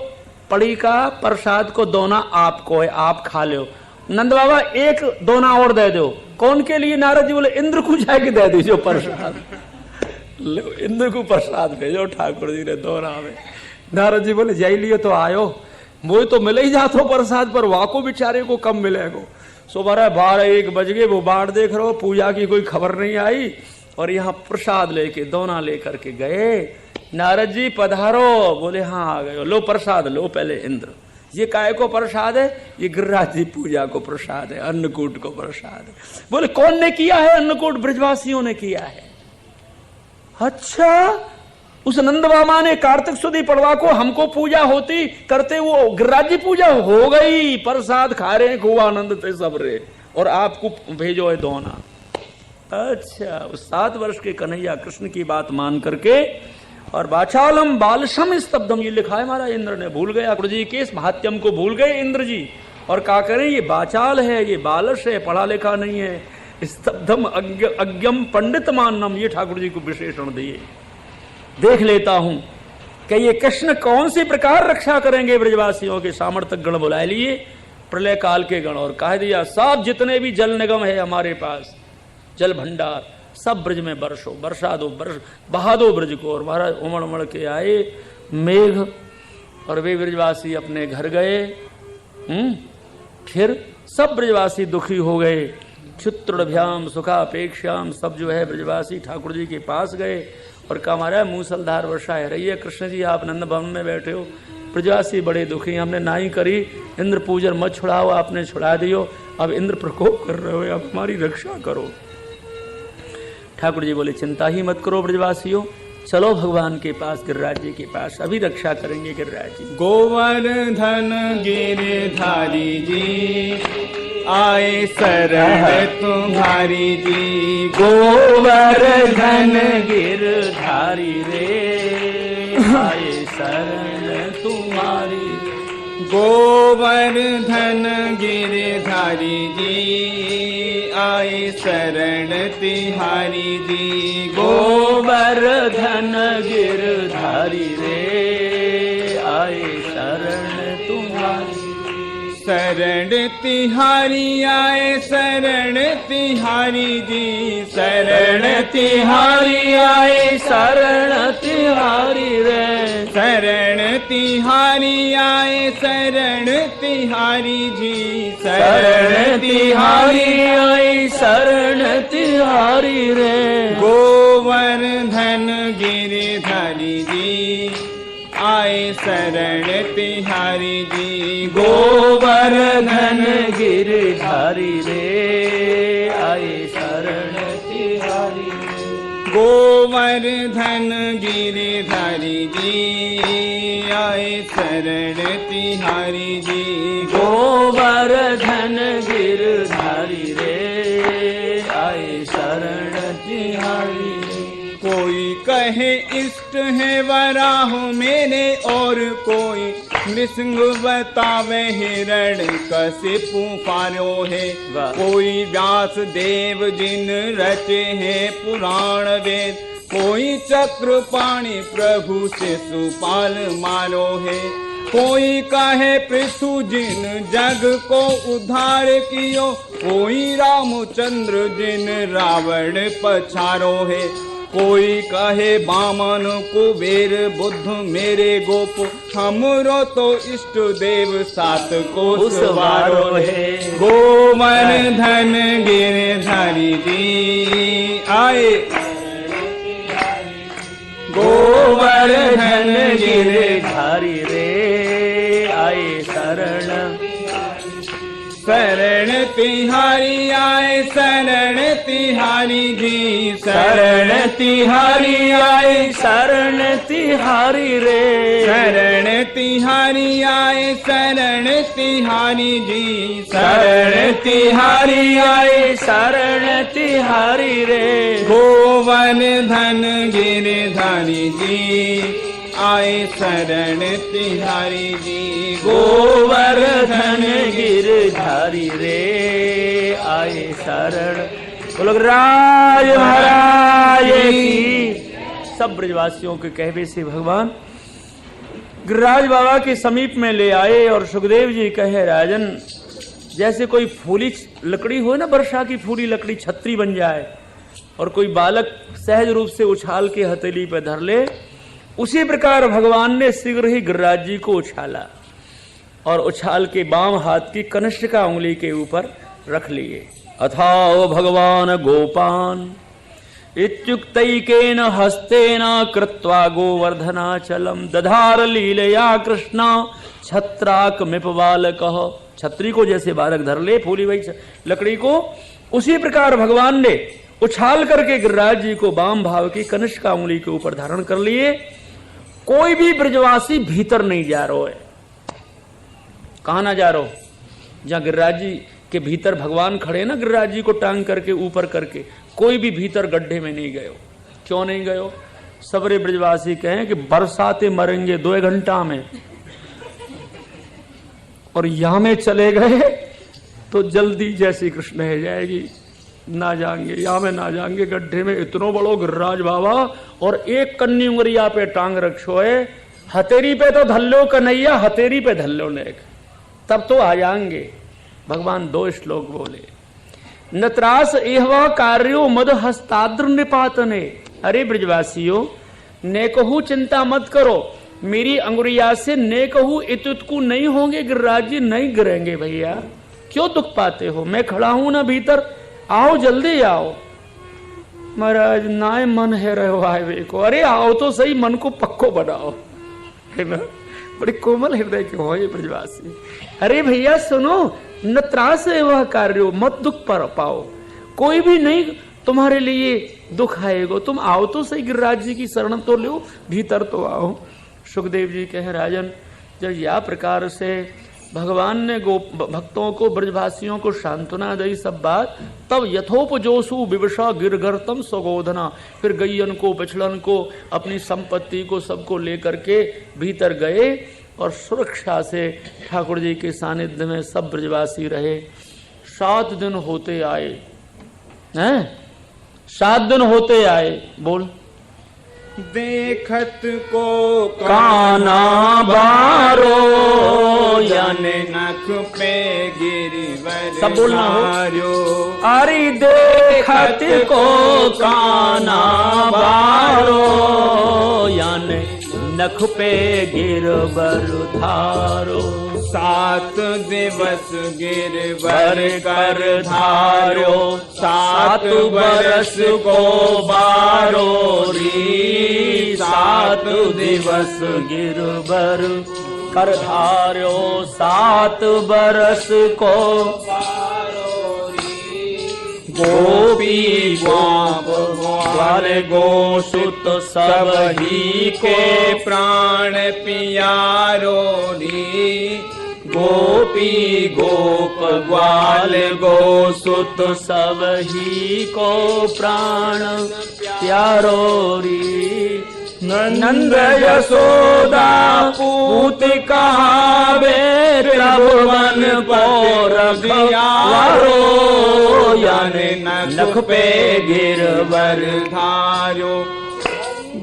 A: पड़ी का प्रसाद को दोना आपको है, आप खा लो। नंद बाबा एक दोना और दे दो। कौन के लिए? नारद जी बोले इंद्र को जाके दे दीजिए प्रसाद। लो इंद्र को प्रसाद भेजो। ठाकुर जी ने दोना में। नारद जी बोले जाई लियो तो आयो, वो तो मिले ही जातो प्रसाद, पर वाको बेचारे को कम मिलेगो। सो 12-1 बज गए। वो बाट देख रहे हो, पूजा की कोई खबर नहीं आई और यहाँ प्रसाद लेके दोना लेकर के गए। नारद जी पधारो। बोले हाँ आ गए। लो प्रसाद लो पहले। इंद्र ये काय को प्रसाद है? ये गिरिराज जी पूजा को प्रसाद है, अन्नकूट को प्रसाद है। बोले कौन ने किया है अन्नकूट? ब्रजवासियों ने किया है। अच्छा, उस नंद बाबा ने कार्तिक सुदी पड़वा को हमको पूजा होती करते, वो गिरिराज जी पूजा हो गई। प्रसाद खा रहे हैं, खूब आनंद थे सब रे, और आपको भेजो है दोना। अच्छा, उस 7 वर्ष के कन्हैया कृष्ण की बात मान करके और बाचालम बालशम स्तब्धम, ये लिखा है महाराज। इंद्र ने भूल गए ठाकुर जी के इस महात्यम को, भूल गए इंद्र जी। और क्या करें, ये बाचाल है, ये बालश है, पढ़ा लिखा नहीं है। स्तब्धम अज्ञम पंडित मानम, ये ठाकुर जी को विशेषण दिए। देख लेता हूं कि ये कृष्ण कौन सी प्रकार रक्षा करेंगे ब्रजवासियों के। सामर्थ्य गण बुला लिए, प्रलय काल के गण, और कह दिया सब जितने भी जल निगम है हमारे पास, जल भंडार, सब ब्रज में बरसो, बरसा दो, बहा दो ब्रज को। और महाराज उमड़ उमड़ के आए मेघ, और वे ब्रजवासी अपने घर गए। फिर सब ब्रजवासी दुखी हो गए। क्षुत्रभ्याम सुखापेक्षाम, सब जो है ब्रजवासी ठाकुर जी के पास गए और कहा महाराज मूसलधार वर्षा है रही है, कृष्ण जी आप नंद भवन में बैठे हो। ब्रजवासी बड़े दुखी, हमने नाई करी, इंद्र पूजन मत छुड़ाओ, आपने छुड़ा दियो, अब इंद्र प्रकोप कर रहे हो, अब हमारी रक्षा करो। ठाकुर जी बोले चिंता ही मत करो ब्रजवासियों, चलो भगवान के पास, गिरिराज जी के पास, अभी रक्षा करेंगे गिरिराज जी।
B: गोवर्धन गिरधारी जी आए शरण तुम्हारी जी।
A: गोवर्धन गिरधारी रे आए शरण तुम्हारी।
B: गोवर्धन गिरधारी जी आए शरण तिहारी जी।
A: गोवर्धन गिरधारी रे आए शरण तुम्हारी।
B: शरण तिहारी आए शरण तिहारी जी। शरण
A: तिहारी आए शरण तिहारी रे।
B: शरण तिहारी आए शरण तिहारी जी।
A: शरण तिहारी आए शरण तिहारी रे।
B: गोवर्धन गिरधारी जी आए शरण तिहारी जी।
A: गोवर्धन गिरधारी रे आए शरण तिहारी।
B: गोवर्धन गिरधारी जी आए शरण तिहारी जी।
A: गोवर्धन गिरधारी रे आए शरण तिहारी।
B: कोई कहे इष्ट है वराह मेरे और कोई नृसिंह बतावे हिरण कशिपु पारो है। कोई व्यास देव जिन रचे हैं पुराण वेद। कोई चक्रपाणि प्रभु शिशुपाल मारो है। कोई कहे पृथु जिन जग को उद्धार कियो। कोई रामचंद्र जिन रावण पछारो है। कोई कहे बामन कुबेर बुद्ध मेरे गोप। हमरो तो इष्ट देव सात को सवारो है। गोवर्धन गिरधारी जी आए।
A: गोवर्धन गिरधारी रे आए शरण।
B: शरण तिहारी आए शरण तिहारी जी।
A: शरण तिहारी आए शरण तिहारी रे।
B: शरण तिहारी आए शरण तिहारी जी।
A: शरण तिहारी आए शरण तिहारी रे।
B: गोवर्धन गिरधारी जी आए शरण तिहारी जी।
A: गोवर्धन गिरधारी रे आए शरण। बोलो राज महाराज की। सब ब्रजवासियों के कहवे से भगवान गिरिराज बाबा के समीप में ले आए और सुखदेव जी कहे राजन, जैसे कोई फूली लकड़ी हो ना, वर्षा की फूली लकड़ी छतरी बन जाए और कोई बालक सहज रूप से उछाल के हथेली पर धर ले, उसी प्रकार भगवान ने शीघ्र ही गिरिराज जी को उछाला और उछाल के बाम हाथ की कनिष्ठिका उंगली के ऊपर रख लिए। अथाओ भगवान गोपान इत्युक्तैकेन हस्तेन कृत्वा गोवर्धनाचलम दधार लीलया कृष्णा छत्राकमिप बालकः। छतरी को जैसे बालक धर ले फूली वही लकड़ी को, उसी प्रकार भगवान ने उछाल करके गिरिराज जी को वाम भाव की कनिष्ठिका उंगली के ऊपर धारण कर लिए। कोई भी ब्रजवासी भीतर नहीं जा रहा है। कहां ना जा रहा हो? जहां गिरिराज जी के भीतर भगवान खड़े ना, गिरिराज जी को टांग करके ऊपर करके, कोई भी भीतर गड्ढे में नहीं गए। क्यों नहीं गए? सबरे ब्रजवासी कहें कि बरसाते मरेंगे 2 घंटा में, और यहां में चले गए तो जल्दी जैसी कृष्ण है जाएगी। ना जाएंगे, या में ना जाएंगे गड्ढे में। इतनो बड़ो गिरिराज बाबा और एक कन्नी उंगरिया पे टांग रखो है, हथेरी पे तो धल्लो कन्हैया, हथेरी पे धल्लो नेक, तब तो आ जाएंगे। भगवान 2 श्लोक बोले, नत्रास एहवा कार्यो मद हस्ताद्र निपातने। अरे ब्रजवासियों, नेकहू चिंता मत करो, मेरी अंगुरिया से नेकहू इतुतकू नहीं होंगे, गिरिराज जी नहीं गिरेंगे। भैया क्यों दुख पाते हो, मैं खड़ा हूं ना भीतर, आओ जल्दी आओ। महाराज नाय मन है रहो आए को, अरे आओ तो सही, मन को पक्को बनाओ, है ना। बड़ी कोमल हृदय के हो ये ब्रजवासी। अरे भैया सुनो, न त्रास है वह कार्यो, मत दुख पर पाओ, कोई भी नहीं तुम्हारे लिए दुख आएगा, तुम आओ तो सही, गिरिराज जी की शरण तो लो, भीतर तो आओ। सुखदेव जी कहे, राजन जब या प्रकार से भगवान ने भक्तों को, ब्रजवासियों को सांत्वना दी सब बात, तब यथोपजोसु विवशा गिरगर्तम स्वगोधना, फिर गैयन को, बछड़न को, अपनी संपत्ति को, सबको लेकर के भीतर गए और सुरक्षा से ठाकुर जी के सानिध्य में सब ब्रजवासी रहे। 7 दिन होते आए हैं, 7 दिन होते आए। बोल,
B: देखत को
A: काना बारो,
B: याने नख पे गिरिवर
A: सब बोलना हो।
B: धार्यो।
A: अरे देखत को काना बारो, याने नख पे गिरवर धारो।
B: 7 दिवस गिरवर कर
A: धारो, 7 बरस को बारो री, 7 दिवस गिरवर कर धारो, 7 बरस को बारो री। गोपी ग्वाल गोसुत सब ही
B: के प्राण पियारो री।
A: गोपी गोप ग्वाल गोसुत सब ही को प्राण प्यारो री। नंद यशोदा पूत कहावे, प्रभुवन को रखवारो, याने नख पे गिरवर
B: धारो।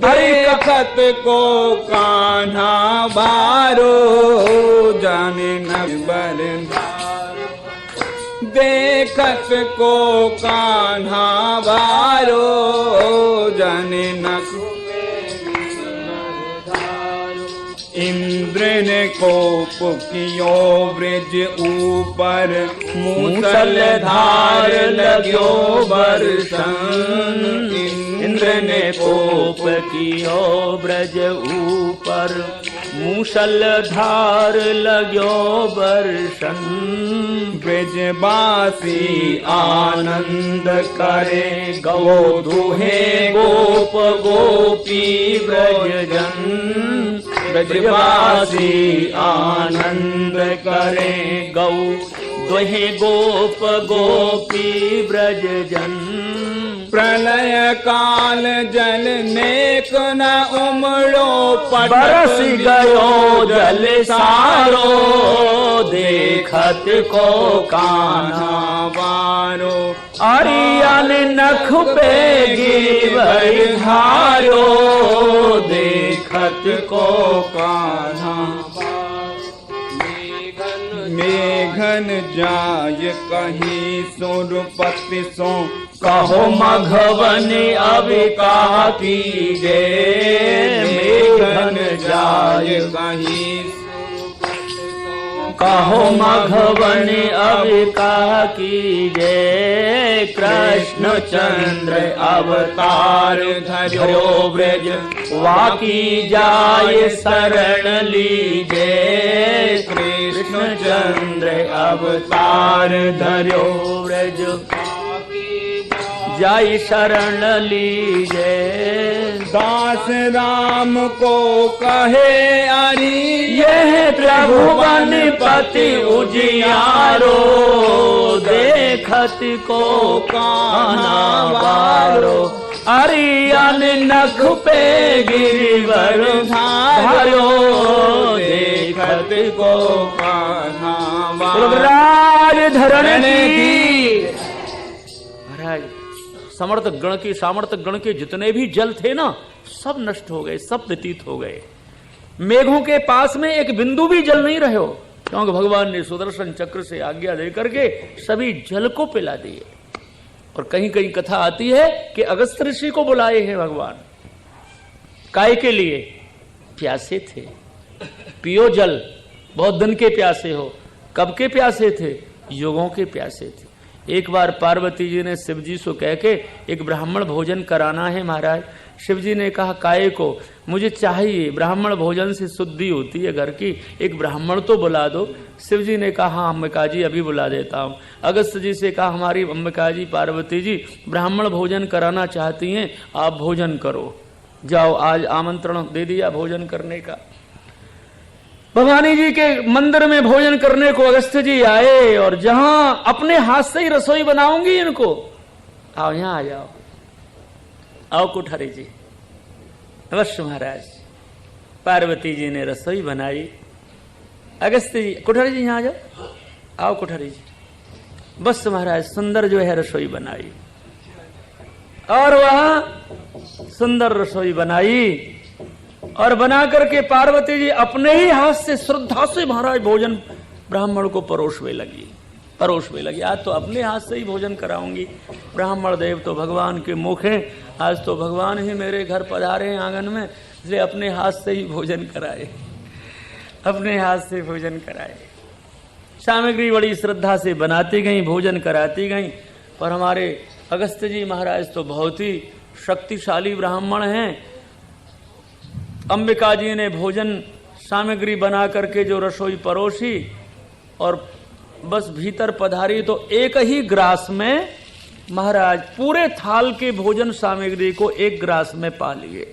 B: देखत को कान्हा बारो, जाने नबर धारो। देखत को कान्हा बारो, जाने नख इंद्र ने कोप कियो ब्रज ऊपर, मूसलधार लग्यो बरसन।
A: इंद्र ने कोप कियो ब्रज ऊपर, मूसलधार लग्यो बरसन।
B: ब्रजवासी
A: आनंद करे, गौ दुहे गोप गोपी ब्रजजन। ब्रजवासी आनंद करे, गौ दुहे गोप गोपी ब्रजजन।
B: प्रलय काल जल नेक न उमड़ो,
A: बरस गयो जल सारो, देखत को कान्हा
B: बारो।
A: अरियन नख पे गिरवर धारो, देखत को कान्हा।
B: मेघन जाय कहीं सुरपति सो,
A: कहो मघवन अविका कीजे। मेघन जाय
B: कहीं
A: कहो मघवन अविका कीजे। कृष्ण चंद्र अवतार धरो ब्रज, वाकी जाय शरण लीजे। कृष्ण चंद्र अवतार धरो ब्रज, जाय शरण लीजे।
B: दास राम को कहे अरि,
A: यह प्रभु बन पति उजियारो, देखत को कान्हा बारो। अरियन नख पे गिरवर धारो, देखत को
B: कान्हा
A: राज धरण की। महाराज समर्थ गण के, सामर्थ गण के जितने भी जल थे ना, सब नष्ट हो गए, सब व्यतीत हो गए। मेघों के पास में एक बिंदु भी जल नहीं रहे हो, क्योंकि भगवान ने सुदर्शन चक्र से आज्ञा दे करके सभी जल को पिला दिए। और कहीं कहीं कथा आती है कि अगस्त्य ऋषि को बुलाए हैं भगवान, काय के लिए? प्यासे थे, पियो जल, बहुत दिन के प्यासे हो। कब के प्यासे थे? युगों के प्यासे थे। एक बार पार्वती जी ने शिव जी से कह के एक ब्राह्मण भोजन कराना है महाराज। शिव जी ने कहा काय को? मुझे चाहिए, ब्राह्मण भोजन से शुद्धि होती है घर की, एक ब्राह्मण तो बुला दो। शिव जी ने कहा हाँ अंबिका जी अभी बुला देता हूँ। अगस्त्य जी से कहा हमारी अंबिका जी पार्वती जी ब्राह्मण भोजन कराना चाहती हैं, आप भोजन करो, जाओ। आज आमंत्रण दे दिया भोजन करने का। भवानी जी के मंदिर में भोजन करने को अगस्त्य जी आए, और जहां अपने हाथ से ही रसोई बनाऊंगी इनको, आओ यहां आ जाओ, आओ कुठारी जी। अवश्य महाराज। पार्वती जी ने रसोई बनाई। अगस्त्य जी, कुठारी जी यहां आ जाओ, आओ कुठारी जी। बस महाराज सुंदर जो है रसोई बनाई, और वहां सुंदर रसोई बनाई, और बना करके पार्वती जी अपने ही हाथ से श्रद्धा से महाराज भोजन ब्राह्मण को परोसने लगी। आज तो अपने हाथ से ही भोजन कराऊंगी। ब्राह्मण देव तो भगवान के मुख हैं, आज तो भगवान ही मेरे घर पधारे हैं आंगन में, इसलिए अपने हाथ से ही भोजन कराए, अपने हाथ से भोजन कराए। सामग्री बड़ी श्रद्धा से बनाती गई, भोजन कराती गई। पर हमारे अगस्त्य जी महाराज तो बहुत ही शक्तिशाली ब्राह्मण हैं। अंबिका जी ने भोजन सामग्री बना करके जो रसोई परोसी और बस भीतर पधारी, तो एक ही ग्रास में महाराज पूरे थाल के भोजन सामग्री को एक ग्रास में पा लिए,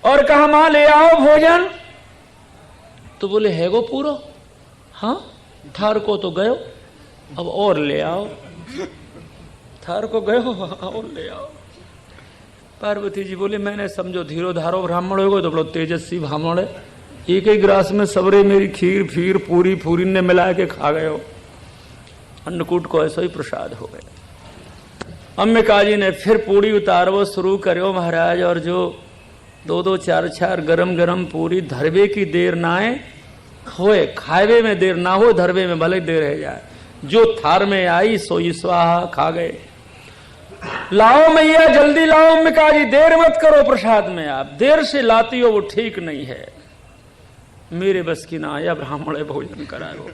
A: और कहा मां ले आओ भोजन। तो बोले है गो पूरो? हाँ, थार को तो गयो, अब और ले आओ। थार को गयो, और ले आओ। पार्वती जी बोले मैंने समझो धीरो धारो ब्राह्मण हो गए तो बड़ो तेजस्वी ब्राह्मण है, एक ही ग्रास में सबरे मेरी खीर फीर पूरी फूरी ने मिला के खा गए हो। अन्नकूट को ऐसा ही प्रसाद हो गया। अंबिका जी ने फिर पूरी उतारवो शुरू करो महाराज, और जो दो दो चार चार गरम गरम पूरी धरवे की देर ना होए, खावे में देर ना हो, धरवे में भले देर रह जाए। जो थार में आई सोई स्वाहा, खा गए। लाओ मैया जल्दी लाओ अंबिका जी, देर मत करो प्रसाद में, आप देर से लाती हो वो ठीक नहीं है। मेरे बस की ना आया, ब्राह्मण भोजन कराओ।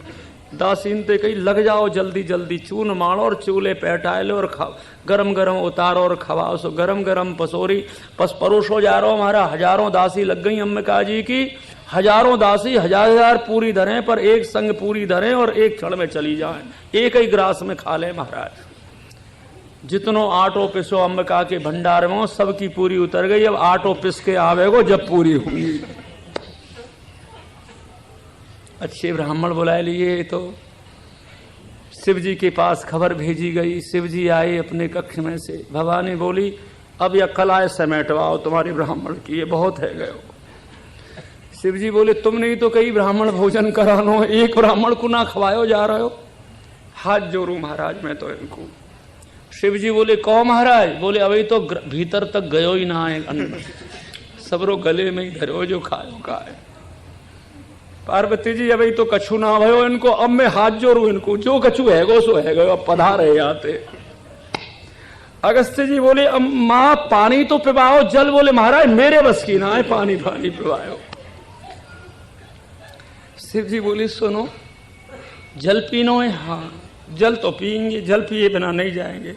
A: दासीन ते कही लग जाओ जल्दी जल्दी, चून मारो और चूल्हे पे हटाए लो और खाओ, गरम गरम उतारो और खवाओ। सो गरम गरम पसोरी परोसो जा रहा हो। हमारा हजारों दासी लग गई अंबिका जी की, हजारों दासी हजार पूरी धरें, पर एक संग पूरी धरें और एक क्षण में चली जाएं, एक ही ग्रास में खा ले महाराज। जितनो आटो पिसो अंबिका के भंडार में सबकी पूरी उतर गई। अब आटो पिस के आवेगो जब पूरी होंगी। अच्छे ब्राह्मण बुला लिए, तो शिव जी के पास खबर भेजी गई। शिव जी आए अपने कक्ष में से। भवानी बोली अब यह कलाएं समेटवाओ तुम्हारे ब्राह्मण की, ये बहुत है गए। शिव जी बोले तुमने ही तो कई ब्राह्मण भोजन करानो, एक ब्राह्मण को ना खवायो जा रहे हो। हाथ जोड़ू महाराज मैं तो इनको। शिव जी बोले कहो महाराज? बोले अभी तो भीतर तक गयो ही ना है अन्न, सबरो गले में ही धरो जो खायो खाए। पार्वती जी अभी तो कछु ना भयो इनको, अब मैं हाथ जोड़ू इनको, जो कछु है गो सो है गो, अब पधारे आते। अगस्त्य जी बोले अब माँ पानी तो पिवाओ, जल। बोले महाराज मेरे बस की ना है, पानी पानी पिवाओ। शिव जी बोले सुनो जल पीनो है? हाँ जल तो पिएंगे, जल पिए बिना नहीं जाएंगे।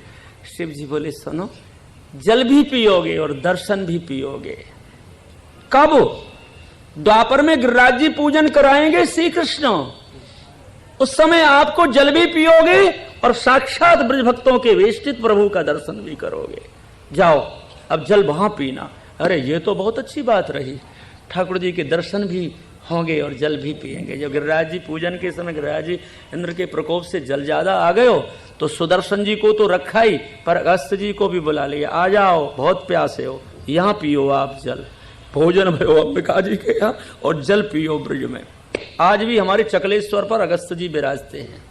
A: शिव जी बोले सुनो जल भी पियोगे और दर्शन भी पियोगे। कब? द्वापर में गिरिराज जी पूजन कराएंगे श्री कृष्ण, उस समय आपको जल भी पियोगे और साक्षात ब्रज भक्तों के वेष्टित प्रभु का दर्शन भी करोगे। जाओ अब जल वहां पीना। अरे ये तो बहुत अच्छी बात रही, ठाकुर जी के दर्शन भी होंगे और जल भी पिएंगे। जब गिरिराज जी पूजन के समय गिरिराज जी इंद्र के प्रकोप से जल ज्यादा आ गए हो तो सुदर्शन जी को तो रखा ही, पर अगस्त्य जी को भी बुला लिया। आ जाओ बहुत प्यासे हो, यहाँ पियो आप जल। भोजन भयो अंबिका जी के यहाँ और जल पियो ब्रज में। आज भी हमारे चकलेश्वर पर अगस्त्य जी विराजते हैं।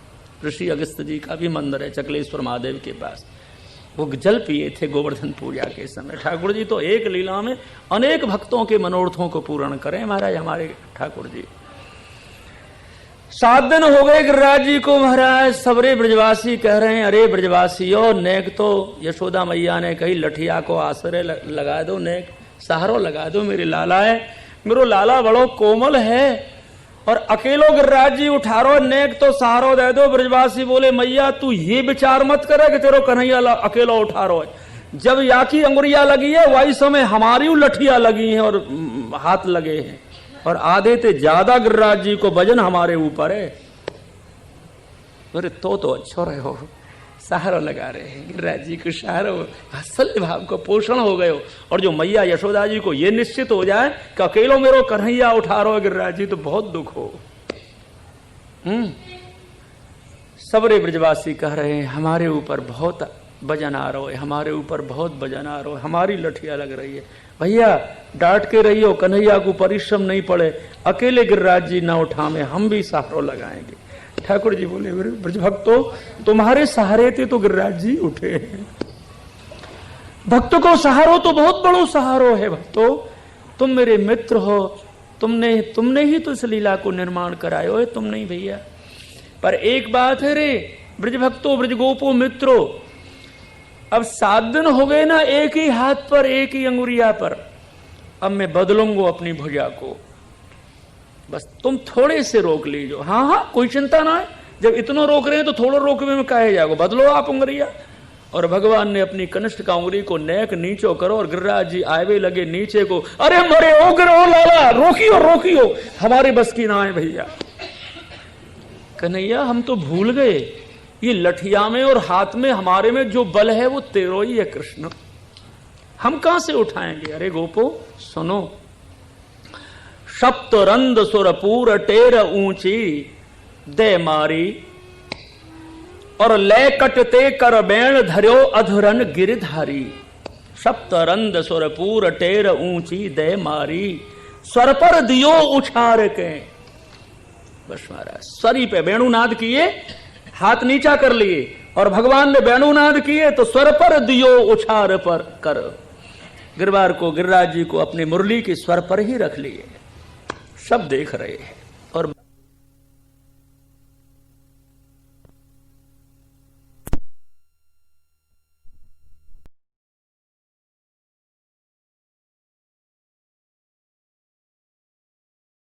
A: ऋषि अगस्त्य जी का भी मंदिर है चकलेश्वर महादेव के पास। वो जल पिए थे गोवर्धन पूजा के समय। ठाकुर जी तो एक लीला में अनेक भक्तों के मनोरथों को पूर्ण करें महाराज हमारे ठाकुर जी। 7 दिन हो गए गिरिराज जी को महाराज। सबरे ब्रजवासी कह रहे हैं अरे ब्रजवासियों, नेक तो यशोदा मैया ने कही लठिया को आश्रय लगा दो, नेक सहारो लगा दो, मेरे लाला है, मेरो लाला बड़ो कोमल है और अकेलो गिरिराज जी उठारो, नेक तो सहारो दे दो। ब्रजवासी बोले मैया तू ये विचार मत करे कि तेरो कन्हैया अकेलो उठारो है। जब या की अंगुरिया लगी है वही समय हमारी लठिया लगी है और हाथ लगे हैं और आधे ते ज्यादा गिरिराज जी को वजन हमारे ऊपर है। अरे तो अच्छो रहे हो, सहारो लगा रहे हैं गिरिराज जी को, सहारो असल भाव को पोषण हो गए हो। और जो मैया यशोदा जी को ये निश्चित हो जाए कि अकेलो मेरो कन्हैया उठा रहे हो गिरिराज जी, तो बहुत दुख हो। सबरे ब्रजवासी कह रहे हैं हमारे ऊपर बहुत वजन आ रहा है, हमारे ऊपर बहुत वजन आ रहा है, हमारी लठिया लग रही है। भैया डांट के रहियो, कन्हैया को परिश्रम नहीं पड़े, अकेले गिरिराज जी ना उठावे, हम भी सहारो लगाएंगे। ठाकुर जी बोले ब्रजभक्तों तुम्हारे सहारे थे तो गिरिराज जी उठे। भक्त को सहारो तो बहुत बड़ो सहारो है भक्तों, तुम मेरे मित्र हो, तुमने ही तो इस लीला को निर्माण करायो है, तुम नहीं भैया। पर एक बात है रे ब्रजभक्तों, ब्रजगोपो मित्रों, अब 7 दिन हो गए ना एक ही हाथ पर, एक ही अंगुरिया पर, अब मैं बदलूंगा अपनी भुजा को, बस तुम थोड़े से रोक लीजिए। हाँ कोई चिंता ना है, जब इतना रोक रहे हैं तो थोड़ा रोकने में काहे जाओ, बदलो आप उंगलिया। और भगवान ने अपनी कनिष्ठ का उंगली को नेक नीचो करो और गिरिराज जी आवे लगे नीचे को। अरे मरे ओ गिरो लाला, रोकियो, हमारे बस की ना है भैया। कन्हैया हम तो भूल गए, ये लठिया में और हाथ में हमारे में जो बल है वो तेरो ही है कृष्ण, हम कहां से उठाएंगे। अरे गोपो सुनो, सप्तरंद सुरपूर टेर ऊंची दे मारी और ले कटते कर बेण धर्यो अधुरन गिरधारी। सप्तरंद सुरपूर टेर ऊंची दे मारी, स्वर पर दियो उछार के। बस महाराज स्वरी पे वेणुनाद किए, हाथ नीचा कर लिए और भगवान ने वेणुनाद किए तो स्वर पर दियो उछार पर कर। गिरवार को गिरिराज जी को अपनी मुरली के स्वर पर ही रख लिए, सब देख रहे हैं।